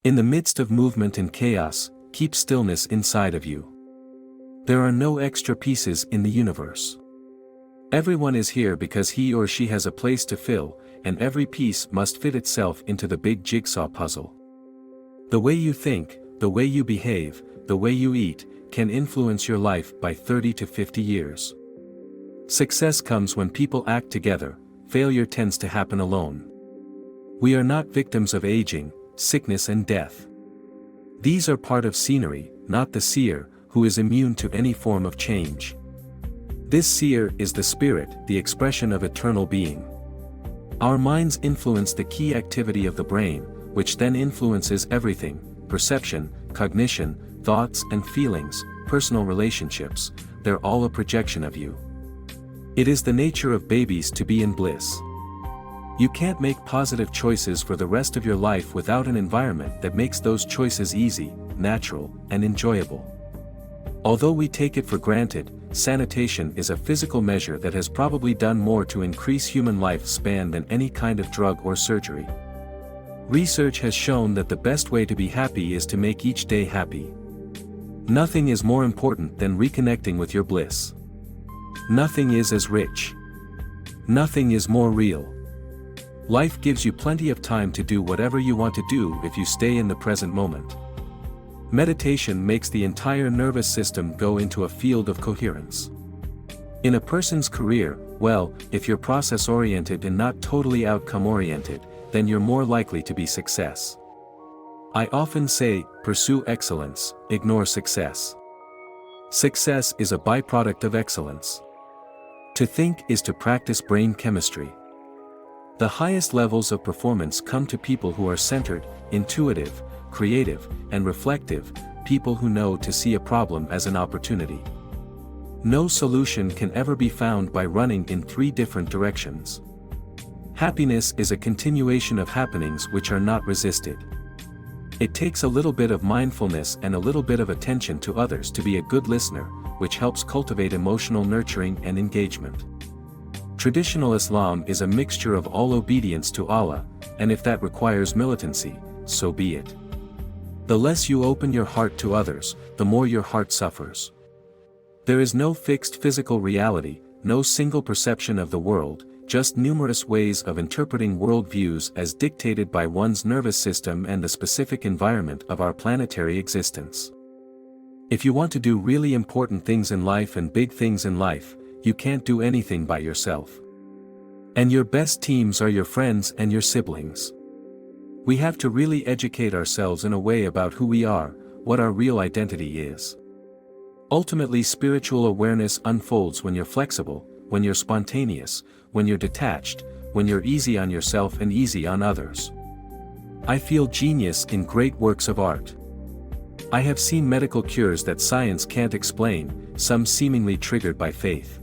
In the midst of movement and chaos, keep stillness inside of you. There are no extra pieces in the universe. Everyone is here because he or she has a place to fill, and every piece must fit itself into the big jigsaw puzzle. The way you think, the way you behave, the way you eat, can influence your life by 30 to 50 years. Success comes when people act together, failure tends to happen alone. We are not victims of aging, sickness and death. These are part of scenery, not the seer, who is immune to any form of change. This seer is the spirit, the expression of eternal being. Our minds influence the key activity of the brain, which then influences everything: perception, cognition, thoughts and feelings, personal relationships. They're all a projection of you. It is the nature of babies to be in bliss. You can't make positive choices for the rest of your life without an environment that makes those choices easy, natural, and enjoyable. Although we take it for granted, sanitation is a physical measure that has probably done more to increase human lifespan than any kind of drug or surgery. Research has shown that the best way to be happy is to make each day happy. Nothing is more important than reconnecting with your bliss. Nothing is as rich. Nothing is more real. Life gives you plenty of time to do whatever you want to do if you stay in the present moment. Meditation makes the entire nervous system go into a field of coherence. In a person's career, well, if you're process-oriented and not totally outcome-oriented, then you're more likely to be success. I often say, pursue excellence, ignore success. Success is a byproduct of excellence. To think is to practice brain chemistry. The highest levels of performance come to people who are centered, intuitive, creative, and reflective, people who know to see a problem as an opportunity. No solution can ever be found by running in 3 different directions. Happiness is a continuation of happenings which are not resisted. It takes a little bit of mindfulness and a little bit of attention to others to be a good listener, which helps cultivate emotional nurturing and engagement. Traditional Islam is a mixture of all obedience to Allah, and if that requires militancy, so be it. The less you open your heart to others, the more your heart suffers. There is no fixed physical reality, no single perception of the world, just numerous ways of interpreting worldviews as dictated by one's nervous system and the specific environment of our planetary existence. If you want to do really important things in life and big things in life, you can't do anything by yourself. And your best teams are your friends and your siblings. We have to really educate ourselves in a way about who we are, what our real identity is. Ultimately, spiritual awareness unfolds when you're flexible, when you're spontaneous, when you're detached, when you're easy on yourself and easy on others. I feel genius in great works of art. I have seen medical cures that science can't explain, some seemingly triggered by faith.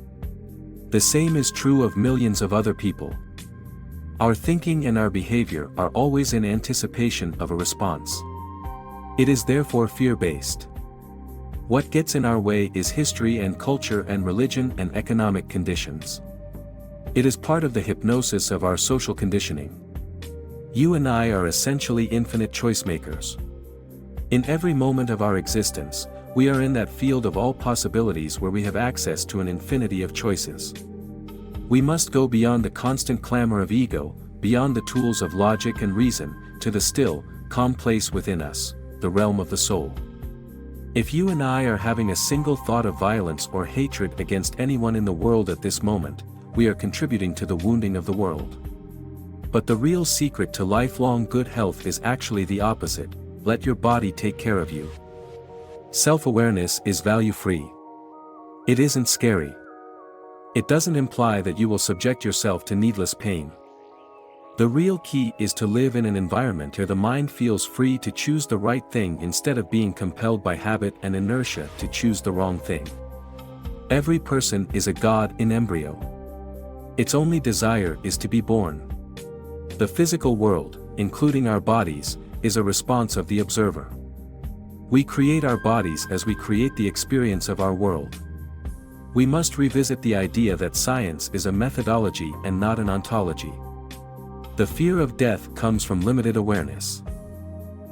The same is true of millions of other people. Our thinking and our behavior are always in anticipation of a response. It is therefore fear-based. What gets in our way is history and culture and religion and economic conditions. It is part of the hypnosis of our social conditioning. You and I are essentially infinite choice makers. In every moment of our existence, we are in that field of all possibilities where we have access to an infinity of choices. We must go beyond the constant clamor of ego, beyond the tools of logic and reason, to the still, calm place within us, the realm of the soul. If you and I are having a single thought of violence or hatred against anyone in the world at this moment, we are contributing to the wounding of the world. But the real secret to lifelong good health is actually the opposite: let your body take care of you. Self-awareness is value-free. It isn't scary. It doesn't imply that you will subject yourself to needless pain. The real key is to live in an environment where the mind feels free to choose the right thing instead of being compelled by habit and inertia to choose the wrong thing. Every person is a god in embryo. Its only desire is to be born. The physical world, including our bodies, is a response of the observer. We create our bodies as we create the experience of our world. We must revisit the idea that science is a methodology and not an ontology. The fear of death comes from limited awareness.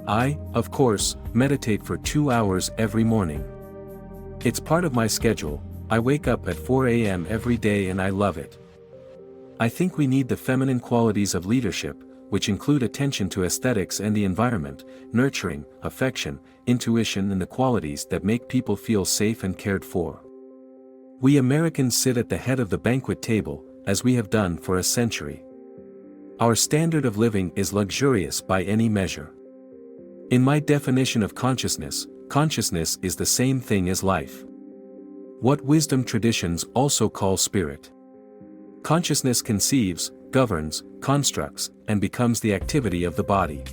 I, of course, meditate for 2 hours every morning. It's part of my schedule. I wake up at 4 a.m. every day and I love it. I think we need the feminine qualities of leadership, which include attention to aesthetics and the environment, nurturing, affection, intuition, and the qualities that make people feel safe and cared for. We Americans sit at the head of the banquet table, as we have done for a century. Our standard of living is luxurious by any measure. In my definition of consciousness, consciousness is the same thing as life. What wisdom traditions also call spirit. Consciousness conceives, governs, constructs, and becomes the activity of the body.